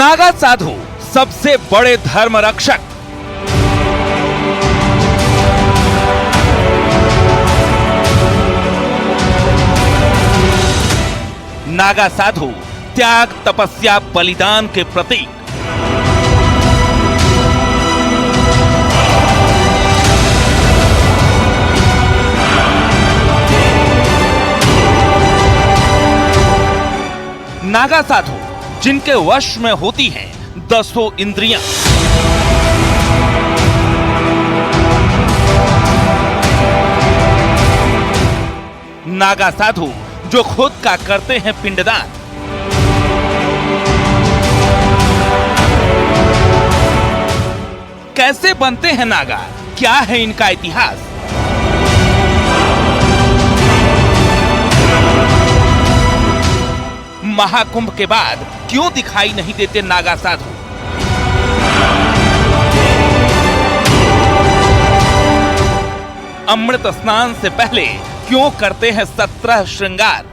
नागा साधु सबसे बड़े धर्म रक्षक। नागा साधु त्याग, तपस्या, बलिदान के प्रतीक। नागा साधु जिनके वश में होती हैं 10 इंद्रियां। नागा साधु जो खुद का करते हैं पिंडदान। कैसे बनते हैं नागा, क्या है इनका इतिहास? महाकुंभ के बाद क्यों दिखाई नहीं देते नागा साधु? अमृत स्नान से पहले क्यों करते हैं 17 श्रृंगार?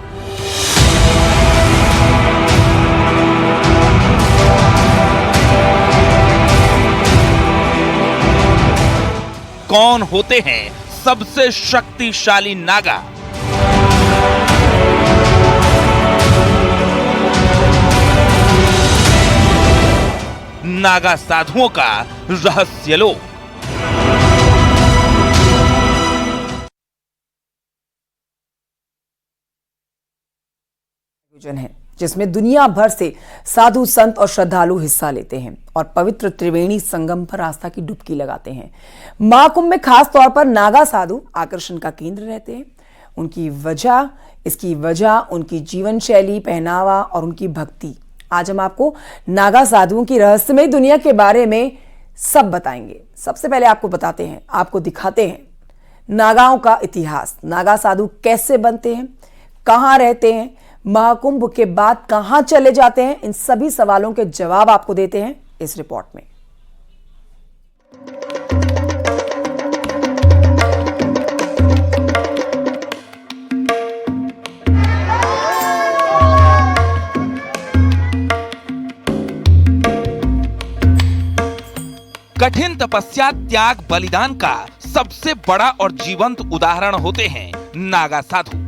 कौन होते हैं सबसे शक्तिशाली नागा? नागा साधुओं का रहस्य लोक। है जिसमें दुनिया भर से साधु संत और श्रद्धालु हिस्सा लेते हैं और पवित्र त्रिवेणी संगम पर आस्था की डुबकी लगाते हैं। महाकुंभ में खास तौर पर नागा साधु आकर्षण का केंद्र रहते हैं। इसकी वजह उनकी जीवन शैली, पहनावा और उनकी भक्ति। आज हम आपको नागा साधुओं की रहस्यमय दुनिया के बारे में सब बताएंगे। सबसे पहले आपको दिखाते हैं नागाओं का इतिहास। नागा साधु कैसे बनते हैं, कहां रहते हैं, महाकुंभ के बाद कहां चले जाते हैं, इन सभी सवालों के जवाब आपको देते हैं इस रिपोर्ट में। कठिन तपस्या, त्याग, बलिदान का सबसे बड़ा और जीवंत उदाहरण होते हैं नागा साधु।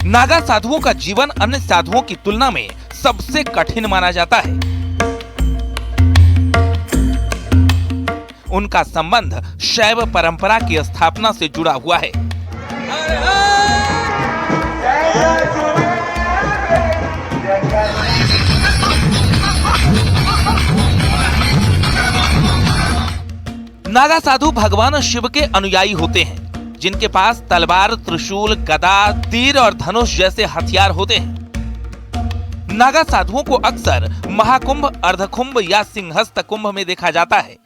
नागा साधुओं का जीवन अन्य साधुओं की तुलना में सबसे कठिन माना जाता है। उनका संबंध शैव परंपरा की स्थापना से जुड़ा हुआ है। नागा साधु भगवान शिव के अनुयायी होते हैं, जिनके पास तलवार, त्रिशूल, गदा, तीर और धनुष जैसे हथियार होते हैं। नागा साधुओं को अक्सर महाकुंभ, अर्धकुंभ या सिंहस्थ कुंभ में देखा जाता है।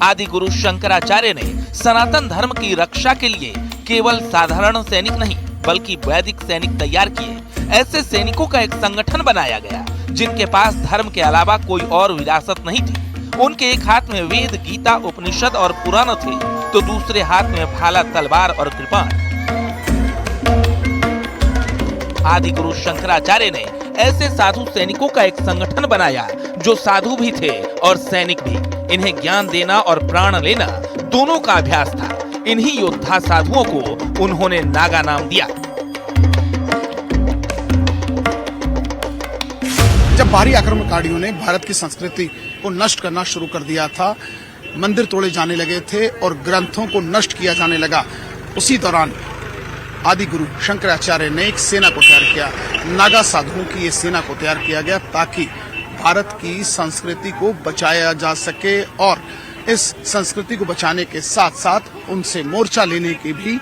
आदि गुरु शंकराचार्य ने सनातन धर्म की रक्षा के लिए केवल साधारण सैनिक नहीं बल्कि वैदिक सैनिक तैयार किए। ऐसे सैनिकों का एक संगठन बनाया गया जिनके पास धर्म के अलावा कोई और विरासत नहीं थी। उनके एक हाथ में वेद, गीता, उपनिषद और पुराण थे, तो दूसरे हाथ में भाला, तलवार और कृपाण। आदि गुरु शंकराचार्य ने ऐसे साधु सैनिकों का एक संगठन बनाया जो साधु भी थे और सैनिक भी। इन्हें ज्ञान देना और प्राण लेना दोनों का अभ्यास था। इन्हीं योद्धा साधुओं को उन्होंने नागा नाम दिया। जब बाहरी आक्रमणकारियों ने भारत की संस्कृति को नष्ट करना शुरू कर दिया था, मंदिर तोड़े जाने लगे थे और ग्रंथों को नष्ट किया जाने लगा, उसी दौरान आदि गुरु शंकराचार्य ने एक सेना को तैयार किया। नागा साधुओं की ये सेना को तैयार किया गया ताकि भारत की संस्कृति को बचाया जा सके और इस संस्कृति को बचाने के साथ साथ उनसे मोर्चा लेने के भी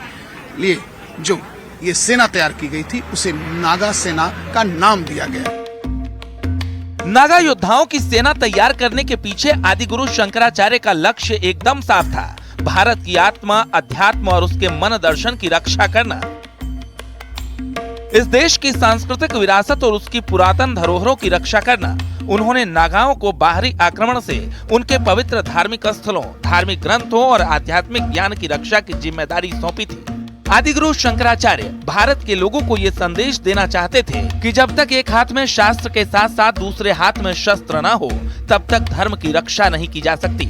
लिए जो ये सेना तैयार की गई थी उसे नागा सेना का नाम दिया गया। नागा योद्धाओं की सेना तैयार करने के पीछे आदि गुरु शंकराचार्य का लक्ष्य एकदम साफ था। भारत की आत्मा, अध्यात्म और उसके मन दर्शन की रक्षा करना। इस देश की सांस्कृतिक विरासत और उसकी पुरातन धरोहरों की रक्षा करना। उन्होंने नागाओं को बाहरी आक्रमण से उनके पवित्र धार्मिक स्थलों, धार्मिक ग्रंथों और आध्यात्मिक ज्ञान की रक्षा की जिम्मेदारी सौंपी थी। आदिगुरु शंकराचार्य भारत के लोगों को ये संदेश देना चाहते थे कि जब तक एक हाथ में शास्त्र के साथ साथ दूसरे हाथ में शस्त्र न हो, तब तक धर्म की रक्षा नहीं की जा सकती।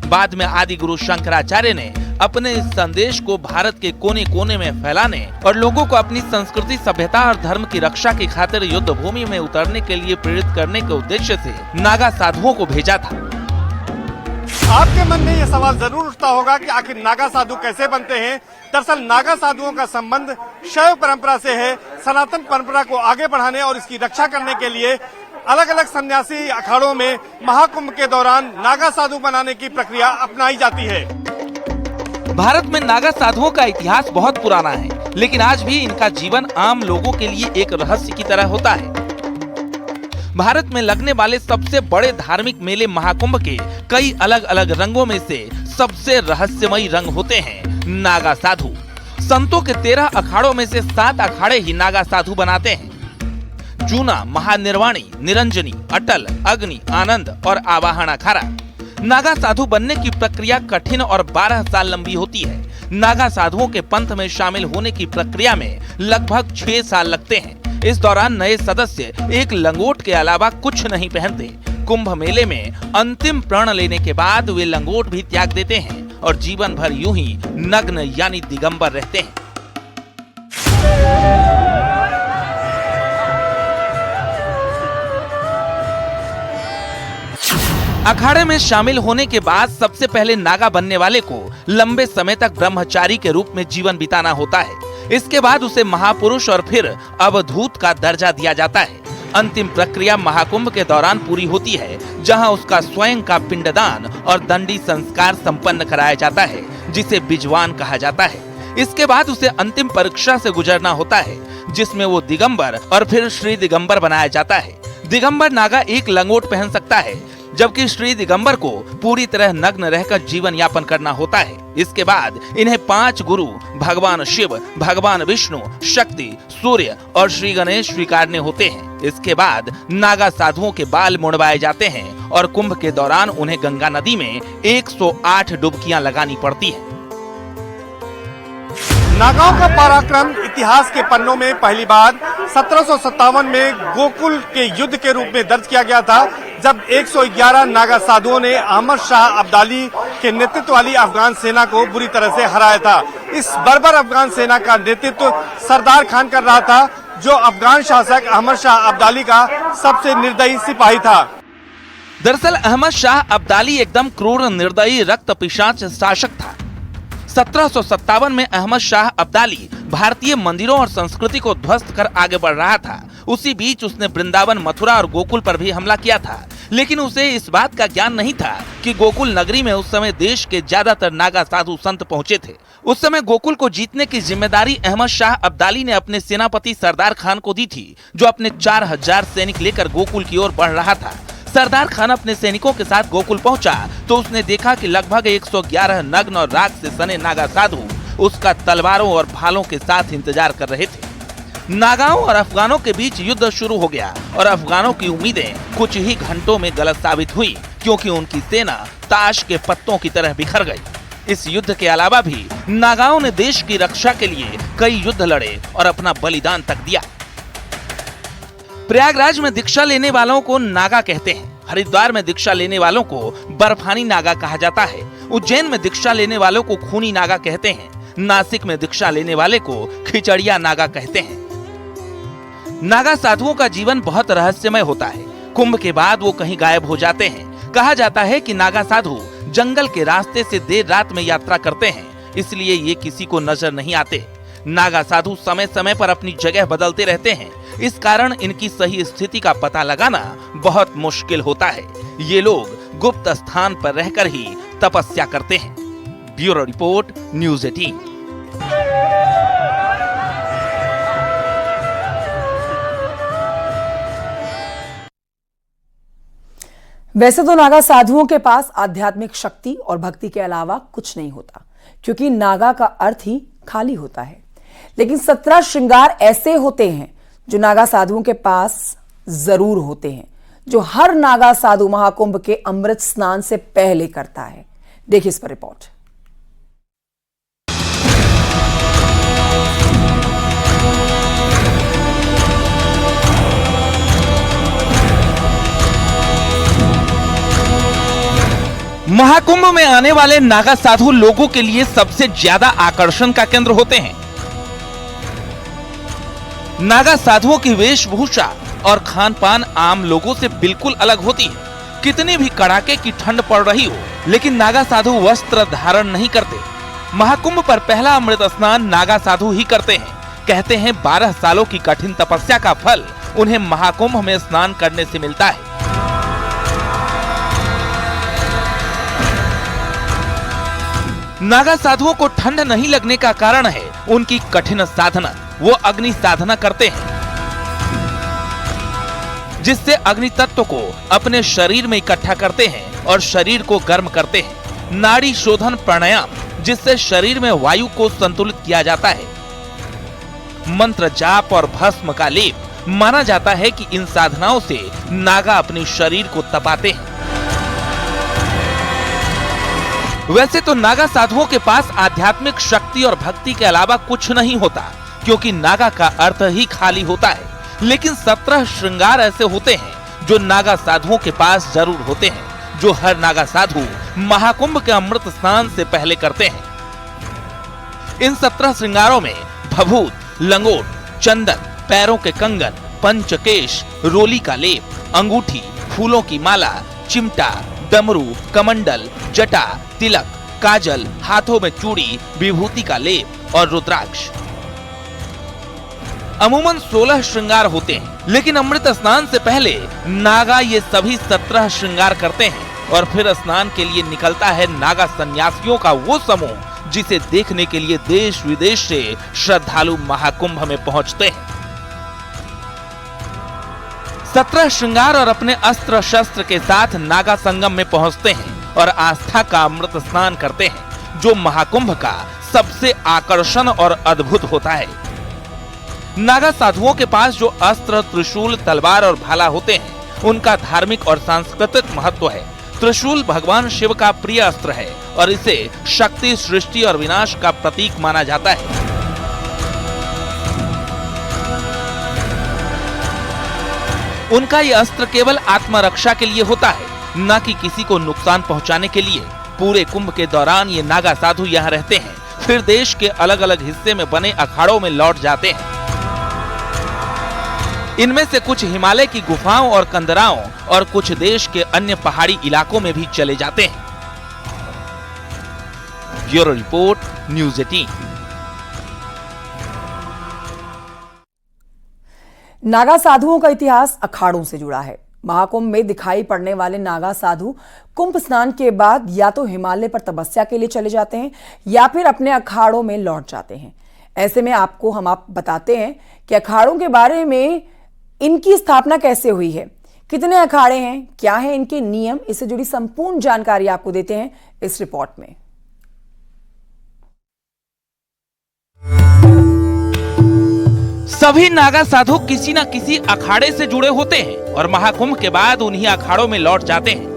बाद में आदिगुरु शंकराचार्य ने अपने इस संदेश को भारत के कोने कोने में फैलाने और लोगों को अपनी संस्कृति, सभ्यता और धर्म की रक्षा की खातिर युद्ध भूमि में उतरने के लिए प्रेरित करने के उद्देश्य से नागा साधुओं को भेजा था। आपके मन में यह सवाल जरूर उठता होगा कि आखिर नागा साधु कैसे बनते हैं। दरअसल नागा साधुओं का संबंध शैव परंपरा से है। सनातन परंपरा को आगे बढ़ाने और इसकी रक्षा करने के लिए अलग अलग सन्यासी अखाड़ों में महाकुंभ के दौरान नागा साधु बनाने की प्रक्रिया अपनाई जाती है। भारत में नागा साधुओं का इतिहास बहुत पुराना है, लेकिन आज भी इनका जीवन आम लोगों के लिए एक रहस्य की तरह होता है। भारत में लगने वाले सबसे बड़े धार्मिक मेले महाकुंभ के कई अलग अलग रंगों में से सबसे रहस्यमयी रंग होते हैं नागा साधु। संतों के 13 अखाड़ों में से 7 अखाड़े ही नागा साधु बनाते हैं। जूना, महानिर्वाणी, निरंजनी, अटल, अग्नि, आनंद और आवाहन अखाड़ा। नागा साधु बनने की प्रक्रिया कठिन और 12 साल लंबी होती है। नागा साधुओं के पंथ में शामिल होने की प्रक्रिया में लगभग 6 साल लगते हैं। इस दौरान नए सदस्य एक लंगोट के अलावा कुछ नहीं पहनते। कुंभ मेले में अंतिम प्रण लेने के बाद वे लंगोट भी त्याग देते हैं और जीवन भर यूं ही नग्न यानी दिगंबर रहते हैं। अखाड़े में शामिल होने के बाद सबसे पहले नागा बनने वाले को लंबे समय तक ब्रह्मचारी के रूप में जीवन बिताना होता है। इसके बाद उसे महापुरुष और फिर अवधूत का दर्जा दिया जाता है। अंतिम प्रक्रिया महाकुंभ के दौरान पूरी होती है, जहां उसका स्वयं का पिंडदान और दंडी संस्कार संपन्न कराया जाता है, जिसे बिजवान कहा जाता है। इसके बाद उसे अंतिम परीक्षा से गुजरना होता है, जिसमें वो दिगंबर और फिर श्री दिगंबर बनाया जाता है। दिगंबर नागा एक लंगोट पहन सकता है, जबकि श्री दिगंबर को पूरी तरह नग्न रहकर जीवन यापन करना होता है। इसके बाद इन्हें 5 गुरु भगवान शिव, भगवान विष्णु, शक्ति, सूर्य और श्री गणेश स्वीकारने होते हैं। इसके बाद नागा साधुओं के बाल मुड़वाए जाते हैं और कुंभ के दौरान उन्हें गंगा नदी में 108 डुबकियां लगानी पड़ती है। नागाओं का पराक्रम इतिहास के पन्नों में पहली बार 1757 में गोकुल के युद्ध के रूप में दर्ज किया गया था, जब 111 नागा साधुओं ने अहमद शाह अब्दाली के नेतृत्व वाली अफगान सेना को बुरी तरह से हराया था। इस बर्बर अफगान सेना का नेतृत्व सरदार खान कर रहा था, जो अफगान शासक अहमद शाह अब्दाली का सबसे निर्दयी सिपाही था। दरअसल अहमद शाह अब्दाली एकदम क्रूर, निर्दयी, रक्त पिशाच शासक था। 1757 में अहमद शाह अब्दाली भारतीय मंदिरों और संस्कृति को ध्वस्त कर आगे बढ़ रहा था। उसी बीच उसने वृंदावन, मथुरा और गोकुल पर भी हमला किया था, लेकिन उसे इस बात का ज्ञान नहीं था कि गोकुल नगरी में उस समय देश के ज्यादातर नागा साधु संत पहुंचे थे। उस समय गोकुल को जीतने की जिम्मेदारी अहमद शाह अब्दाली ने अपने सेनापति सरदार खान को दी थी, जो अपने 4000 सैनिक लेकर गोकुल की ओर बढ़ रहा था। सरदार खान अपने सैनिकों के साथ गोकुल पहुंचा तो उसने देखा कि लगभग 111 नग्न और राख से सने नागा साधु उसका तलवारों और भालों के साथ इंतजार कर रहे थे। नागाओं और अफगानों के बीच युद्ध शुरू हो गया और अफगानों की उम्मीदें कुछ ही घंटों में गलत साबित हुई, क्योंकि उनकी सेना ताश के पत्तों की तरह बिखर गई। इस युद्ध के अलावा भी नागाओं ने देश की रक्षा के लिए कई युद्ध लड़े और अपना बलिदान तक दिया। प्रयागराज में दीक्षा लेने वालों को नागा कहते हैं। हरिद्वार में दीक्षा लेने वालों को बर्फानी नागा कहा जाता है। उज्जैन में दीक्षा लेने वालों को खूनी नागा कहते हैं। नासिक में दीक्षा लेने वाले को खिचड़िया नागा कहते हैं। नागा साधुओं का जीवन बहुत रहस्यमय होता है। कुंभ के बाद वो कहीं गायब हो जाते हैं। कहा जाता है कि नागा साधु जंगल के रास्ते से देर रात में यात्रा करते हैं, इसलिए ये किसी को नजर नहीं आते। नागा साधु समय समय पर अपनी जगह बदलते रहते हैं, इस कारण इनकी सही स्थिति का पता लगाना बहुत मुश्किल होता है। ये लोग गुप्त स्थान पर रहकर ही तपस्या करते हैं। Bureau report, news 18। वैसे तो नागा साधुओं के पास आध्यात्मिक शक्ति और भक्ति के अलावा कुछ नहीं होता, क्योंकि नागा का अर्थ ही खाली होता है। लेकिन 17 श्रृंगार ऐसे होते हैं जो नागा साधुओं के पास जरूर होते हैं, जो हर नागा साधु महाकुंभ के अमृत स्नान से पहले करता है। देखिए इस पर रिपोर्ट। महाकुंभ में आने वाले नागा साधु लोगों के लिए सबसे ज्यादा आकर्षण का केंद्र होते हैं। नागा साधुओं की वेशभूषा और खान पान आम लोगों से बिल्कुल अलग होती है। कितनी भी कड़ाके की ठंड पड़ रही हो, लेकिन नागा साधु वस्त्र धारण नहीं करते। महाकुंभ पर पहला अमृत स्नान नागा साधु ही करते हैं। कहते हैं 12 सालों की कठिन तपस्या का फल उन्हें महाकुंभ में स्नान करने से मिलता है। नागा साधुओं को ठंड नहीं लगने का कारण है उनकी कठिन साधना। वो अग्नि साधना करते हैं, जिससे अग्नि तत्व को अपने शरीर में इकट्ठा करते हैं और शरीर को गर्म करते हैं। नाड़ी शोधन प्राणायाम, जिससे शरीर में वायु को संतुलित किया जाता है। मंत्र जाप और भस्म का लेप। माना जाता है कि इन साधनाओं से नागा अपने शरीर को तपाते हैं। वैसे तो नागा साधुओं के पास आध्यात्मिक शक्ति और भक्ति के अलावा कुछ नहीं होता, क्योंकि नागा का अर्थ ही खाली होता है। लेकिन 17 श्रृंगार ऐसे होते हैं जो नागा साधुओं के पास जरूर होते हैं, जो हर नागा साधु महाकुंभ के अमृत स्नान से पहले करते हैं। इन 17 श्रृंगारों में भभूत, लंगोट, चंदन, पैरों के कंगन, पंचकेश, रोली का लेप, अंगूठी, फूलों की माला, चिमटा, डमरू, कमंडल, जटा, तिलक, काजल, हाथों में चूड़ी, विभूति का लेप और रुद्राक्ष। अमूमन 16 श्रृंगार होते हैं, लेकिन अमृत स्नान से पहले नागा ये सभी 17 श्रृंगार करते हैं और फिर स्नान के लिए निकलता है नागा सन्यासियों का वो समूह जिसे देखने के लिए देश विदेश से श्रद्धालु महाकुंभ में पहुंचते हैं। 17 श्रृंगार और अपने अस्त्र शस्त्र के साथ नागा संगम में पहुंचते हैं और आस्था का अमृत स्नान करते हैं, जो महाकुंभ का सबसे आकर्षण और अद्भुत होता है। नागा साधुओं के पास जो अस्त्र, त्रिशूल, तलवार और भाला होते हैं, उनका धार्मिक और सांस्कृतिक महत्व है। त्रिशूल भगवान शिव का प्रिय अस्त्र है और इसे शक्ति, सृष्टि और विनाश का प्रतीक माना जाता है। उनका यह अस्त्र केवल आत्मरक्षा के लिए होता है, न कि किसी को नुकसान पहुंचाने के लिए। पूरे कुंभ के दौरान ये नागा साधु यहाँ रहते हैं, फिर देश के अलग अलग हिस्से में बने अखाड़ों में लौट जाते हैं। इनमें से कुछ हिमालय की गुफाओं और कंदराओं और कुछ देश के अन्य पहाड़ी इलाकों में भी चले जाते हैं। Bureau report, news 18। नागा साधुओं का इतिहास अखाड़ों से जुड़ा है। महाकुंभ में दिखाई पड़ने वाले नागा साधु कुंभ स्नान के बाद या तो हिमालय पर तपस्या के लिए चले जाते हैं या फिर अपने अखाड़ों में लौट जाते हैं। ऐसे में हम बताते हैं कि अखाड़ों के बारे में, इनकी स्थापना कैसे हुई है, कितने अखाड़े हैं, क्या है इनके नियम, इससे जुड़ी संपूर्ण जानकारी आपको देते हैं इस रिपोर्ट में। सभी नागा साधु किसी न किसी अखाड़े से जुड़े होते हैं और महाकुंभ के बाद उन्हीं अखाड़ों में लौट जाते हैं।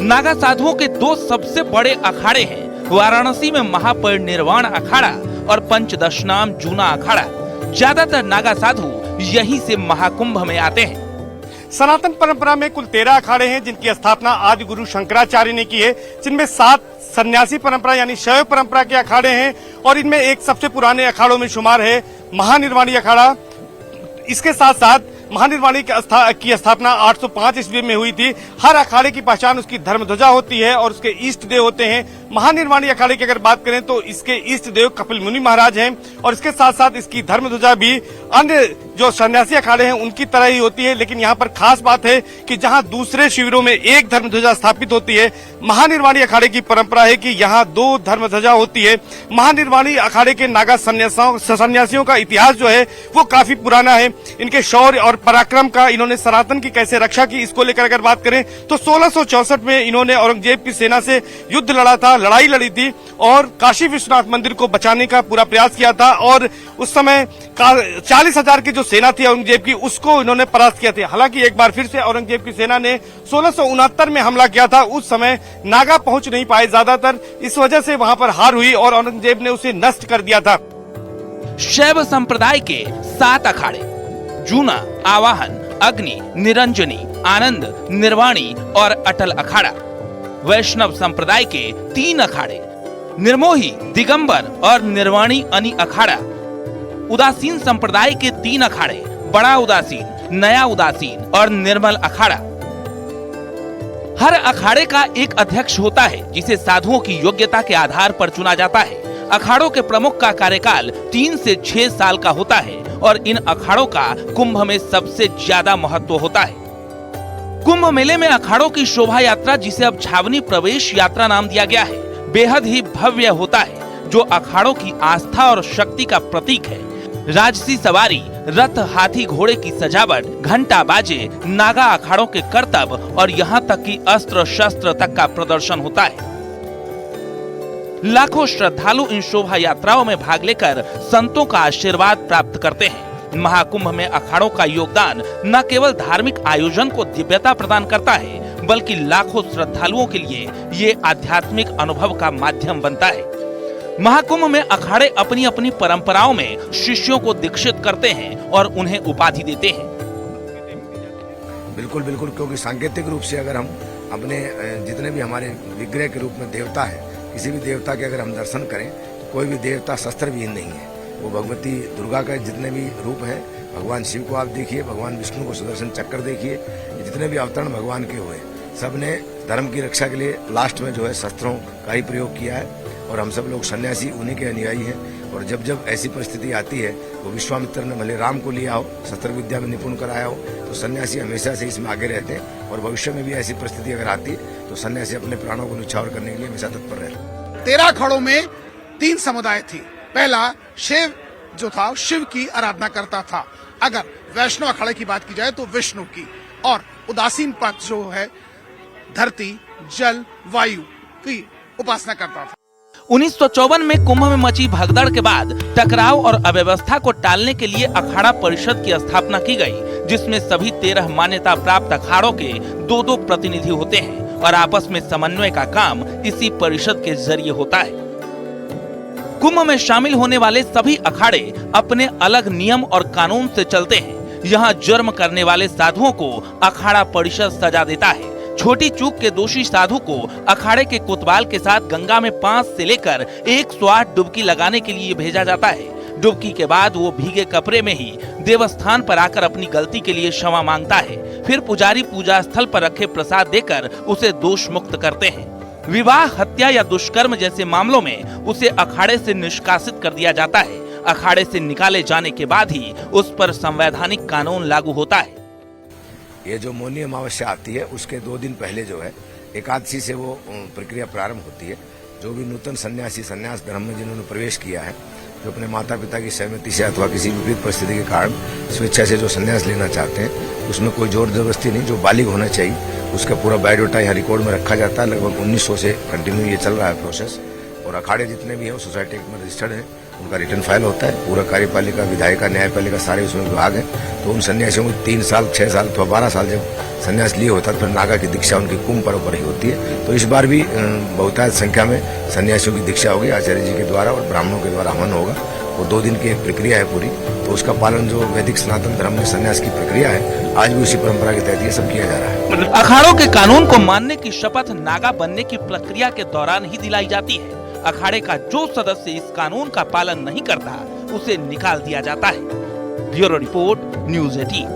नागा साधुओं के 2 सबसे बड़े अखाड़े हैं, वाराणसी में महापरिनिर्वाण अखाड़ा और पंचदशनाम जूना अखाड़ा। ज्यादातर नागा साधु यहीं से महाकुंभ में आते हैं। सनातन परंपरा में कुल 13 अखाड़े हैं, जिनकी स्थापना आदि गुरु शंकराचार्य ने की है, जिनमें 7 सन्यासी परंपरा यानी शैव परंपरा के अखाड़े हैं और इनमें एक सबसे पुराने अखाड़ों में शुमार है महानिर्वाणी अखाड़ा। इसके साथ साथ महानिर्वाणी की स्थापना 805 ईस्वी में हुई थी। हर अखाड़े की पहचान उसकी धर्मध्वजा होती है और उसके इष्ट देव होते हैं। महानिर्वाणी अखाड़े की अगर बात करें तो इसके इष्ट देव कपिल मुनि महाराज हैं और इसके साथ साथ इसकी धर्मध्वजा भी अन्य जो सन्यासी अखाड़े हैं उनकी तरह ही होती है। लेकिन यहाँ पर खास बात है कि जहाँ दूसरे शिविरों में एक धर्मध्वजा स्थापित होती है, महानिर्वाणी अखाड़े की परंपरा है कि यहाँ 2 धर्मध्वजा होती है। महानिर्वाणी अखाड़े के नागा सन्यासियों का इतिहास जो है वो काफी पुराना है। इनके शौर्य और पराक्रम का, इन्होंने सनातन की कैसे रक्षा की, इसको लेकर अगर बात करें तो 1664 में इन्होंने औरंगजेब की सेना से युद्ध लड़ा था, लड़ाई लड़ी थी और काशी विश्वनाथ मंदिर को बचाने का पूरा प्रयास किया था और उस समय 40,000 की जो सेना थी औरंगजेब की, उसको इन्होंने परास्त किया था। हालांकि एक बार फिर से औरंगजेब की सेना ने 1669 में हमला किया था। उस समय नागा पहुंच नहीं पाए ज्यादातर, इस वजह से वहां पर हार हुई और औरंगजेब ने उसे नष्ट कर दिया था। शैव संप्रदाय के 7 अखाड़े जूना, आवाहन, अग्नि, निरंजनी, आनंद, निर्वाणी और अटल अखाड़ा। वैष्णव संप्रदाय के 3 अखाड़े, निर्मोही, दिगंबर और निर्वाणी अनि अखाड़ा। उदासीन संप्रदाय के 3 अखाड़े, बड़ा उदासीन, नया उदासीन और निर्मल अखाड़ा। हर अखाड़े का एक अध्यक्ष होता है जिसे साधुओं की योग्यता के आधार पर चुना जाता है। अखाड़ों के प्रमुख का कार्यकाल 3 से 6 साल का होता है और इन अखाड़ों का कुंभ में सबसे ज्यादा महत्व होता है। कुंभ मेले में अखाड़ों की शोभा यात्रा, जिसे अब छावनी प्रवेश यात्रा नाम दिया गया है, बेहद ही भव्य होता है, जो अखाड़ों की आस्था और शक्ति का प्रतीक है। राजसी सवारी, रथ, हाथी घोड़े की सजावट, घंटा बाजे, नागा अखाड़ों के करतब और यहाँ तक कि अस्त्र शस्त्र तक का प्रदर्शन होता है। लाखों श्रद्धालु इन शोभा यात्राओं में भाग लेकर संतों का आशीर्वाद प्राप्त करते हैं। महाकुंभ में अखाड़ों का योगदान न केवल धार्मिक आयोजन को दिव्यता प्रदान करता है, बल्कि लाखों श्रद्धालुओं के लिए ये आध्यात्मिक अनुभव का माध्यम बनता है। महाकुंभ में अखाड़े अपनी अपनी परंपराओं में शिष्यों को दीक्षित करते हैं और उन्हें उपाधि देते हैं। बिल्कुल बिल्कुल, क्योंकि सांकेतिक रूप से अगर हम अपने जितने भी हमारे विग्रह के रूप में देवता है, किसी भी देवता के अगर हम दर्शन करें तो कोई भी देवता शस्त्र विहीन नहीं है। वो भगवती दुर्गा का जितने भी रूप हैं, भगवान शिव को आप देखिए, भगवान विष्णु को सुदर्शन चक्र देखिए, जितने भी अवतरण भगवान के हुए, सब ने धर्म की रक्षा के लिए लास्ट में जो है शस्त्रों का ही प्रयोग किया है। और हम सब लोग सन्यासी उन्हीं के अनुयायी हैं। और जब जब ऐसी परिस्थिति आती है तो विश्वामित्र ने भले राम को लिया हो, शस्त्र विद्या में निपुण कराया हो, तो सन्यासी हमेशा से इसमें आगे रहते हैं। और भविष्य में भी ऐसी परिस्थिति अगर आती है तो सन्यासी अपने प्राणों को न्यौछावर करने के लिए हमेशा तत्पर रहते हैं। 13 अखाड़ों में 3 समुदाय थी। पहला शिव जो था, शिव की आराधना करता था। अगर वैष्णव अखाड़े की बात की जाए तो विष्णु की, और उदासीन पक्ष जो है धरती, जल, वायु की उपासना करता था। 1954 में कुंभ में मची भगदड़ के बाद टकराव और अव्यवस्था को टालने के लिए अखाड़ा परिषद की स्थापना की गई, जिसमें सभी 13 मान्यता प्राप्त अखाड़ों के 2-2 प्रतिनिधि होते हैं और आपस में समन्वय का काम इसी परिषद के जरिए होता है। कुंभ में शामिल होने वाले सभी अखाड़े अपने अलग नियम और कानून से चलते हैं। यहाँ जुर्म करने वाले साधुओं को अखाड़ा परिषद सजा देता है। छोटी चूक के दोषी साधु को अखाड़े के कोतवाल के साथ गंगा में 5 से लेकर 108 डुबकी लगाने के लिए भेजा जाता है। डुबकी के बाद वो भीगे कपड़े में ही देवस्थान पर आकर अपनी गलती के लिए क्षमा मांगता है। फिर पुजारी पूजा स्थल पर रखे प्रसाद देकर उसे दोष मुक्त करते हैं। विवाह, हत्या या दुष्कर्म जैसे मामलों में उसे अखाड़े से निष्कासित कर दिया जाता है। अखाड़े से निकाले जाने के बाद ही उस पर संवैधानिक कानून लागू होता है। ये जो मौनी अमावस्या आती है उसके 2 दिन पहले जो है एकादशी से वो प्रक्रिया प्रारंभ होती है। जो भी नूतन सन्यासी सन्यास धर्म में जिन्होंने प्रवेश किया है, जो अपने माता पिता की सहमति से अथवा किसी विपरीत परिस्थिति के कारण स्वेच्छा से जो सन्यास लेना चाहते हैं, उसमें कोई जोर जबरदस्ती नहीं। जो बालिग होना चाहिए उसका पूरा बायोडाटा यहाँ रिकॉर्ड में रखा जाता है। लगभग 1900 से कंटिन्यू ये चल रहा है प्रोसेस। और अखाड़े जितने भी हैं वो सोसाइटी में रजिस्टर्ड है, उनका रिटर्न फाइल होता है। पूरा कार्यपालिका, विधायिका, न्यायपालिका सारे उसमें विभाग हैं। तो उन सन्यासियों को 3 साल, 6 साल अथवा 12 साल जब सन्यास लिए होता है, फिर नागा की दीक्षा उनकी कुंभ पर्व पर ही होती है। तो इस बार भी बहुतायत संख्या में सन्यासियों की दीक्षा होगी आचार्य जी के द्वारा और ब्राह्मणों के द्वारा हवन होगा। वो 2 दिन की एक प्रक्रिया है पूरी। तो उसका पालन जो वैदिक सनातन धर्म में सन्यास की प्रक्रिया है, आज भी उसी परंपरा के तहत ये सब किया जा रहा है। अखाड़ों के कानून को मानने की शपथ नागा बनने की प्रक्रिया के दौरान ही दिलाई जाती है। अखाड़े का जो सदस्य इस कानून का पालन नहीं करता, उसे निकाल दिया जाता है। Bureau report, news 18।